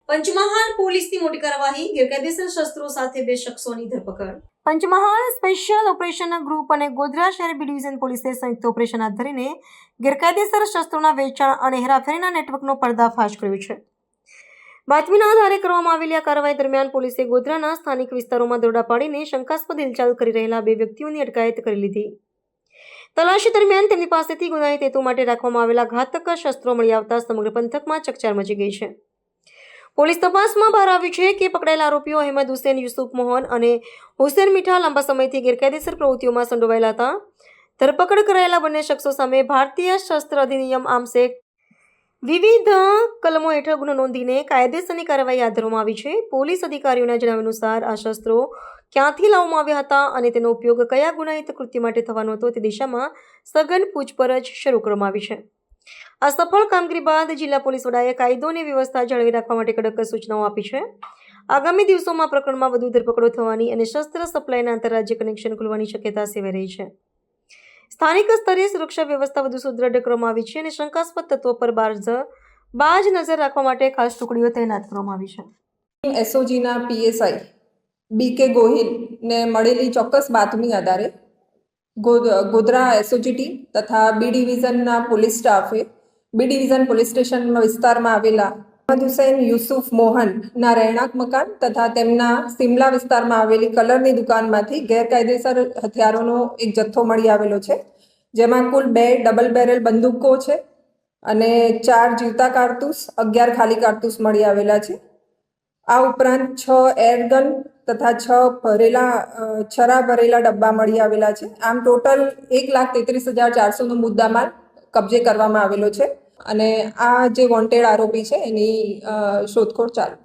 પંચમહાલ પોલીસની મોટી કાર્યવાહી, ગેરકાયદેસર શસ્ત્રો સાથે 2 શખ્સોની ધરપકડ। પંચમહાલ સ્પેશિયલ ઓપરેશન ગ્રુપ અને ગોધરા શહેર બી ડિવિઝન પોલીસે સંયુક્ત ઓપરેશન હાથ ધરીને ગેરકાયદેસર શસ્ત્રોના વેચાણ અને હેરાફેરીના નેટવર્કનો પર્દાફાશ કર્યો છે। બાતમીના આધારે કરવામાં આવેલી આ કાર્યવાહી દરમિયાન પોલીસે ગોધરાના સ્થાનિક વિસ્તારોમાં દરોડા પાડીને શંકાસ્પદ હિલચાલ કરી રહેલા 2 વ્યક્તિઓની અટકાયત કરી લીધી। તલાશી દરમિયાન તેમની પાસેથી ગુનાહિત હેતુ માટે રાખવામાં આવેલા ઘાતક શસ્ત્રો મળી આવતા સમગ્ર પંથકમાં ચકચાર મચી ગઈ છે। પોલીસ તપાસમાં બહાર આવ્યું છે કે પકડાયેલા આરોપીઓ અહેમદ હુસેન યુસુફ મોહન અને હુસેન મીઠા લાંબા સમયથી ગેરકાયદેસર પ્રવૃત્તિઓમાં સંડોવાયેલા હતા। ધરપકડ કરાયેલા બંને શખ્સો સામે ભારતીય શસ્ત્ર અધિનિયમ આર્મ્સ એક્ટ વિવિધ કલમો હેઠળ ગુનો નોંધીને કાયદેસરની કાર્યવાહી હાથ ધરવામાં આવી છે। પોલીસ અધિકારીઓના જણાવ્યા અનુસાર આ શસ્ત્રો ક્યાંથી લાવવામાં આવ્યા હતા અને તેનો ઉપયોગ કયા ગુનાહિત કૃત્ય માટે થવાનો હતો તે દિશામાં સઘન પૂછપરછ શરૂ કરવામાં આવી છે। આ સફળ કામગીરી બાદ જિલ્લા પોલીસ વડાએ કાયદો અને વ્યવસ્થા જાળવી રાખવા માટે કડક સૂચનાઓ આપી છે। આગામી દિવસોમાં પ્રકરણમાં વધુ ધરપકડો થવાની અને શસ્ત્ર સપ્લાયના આંતરરાજ્ય કનેક્શન ખુલવાની શક્યતા સેવાઈ રહી છે। સ્થાનિક સ્તરે સુરક્ષા વ્યવસ્થા વધુ સુદૃઢ કરવામાં આવી છે અને શંકાસ્પદ તત્વો પર બાજ નજર રાખવા માટે ખાસ ટુકડીઓ તૈનાત કરવામાં આવી છે। એસઓજીના પીએસઆઈ બીકે ગોહિલને મળેલી ચોક્કસ બાતમી આધારે ગોધરા એસઓજી ટીમ તથા બી ડિવિઝનના પોલીસ સ્ટાફે બી ડિવિઝન પોલીસ સ્ટેશન વિસ્તારમાં આવેલા અહેમદ હુસેન યુસુફ મોહનના રહેણાંક મકાન તથા તેમના સિમલા વિસ્તારમાં આવેલી કલરની દુકાનમાંથી ગેરકાયદેસર હથિયારોનો એક જથ્થો મળી આવેલો છે, જેમાં કુલ 2 ડબલ બેરલ બંદૂકો છે અને 4 જીવતા કારતૂસ, 11 ખાલી કારતૂસ મળી આવેલા છે। આ ઉપરાંત 6 એરગન તથા 6 છરા ભરેલા ડબ્બા મળી આવેલા છે। આમ ટોટલ 1,33,400નો મુદ્દામાલ કબજે કરવામાં આવેલો છે અને આ જે વોન્ટેડ આરોપી છે એની શોધખોળ ચાલુ છે।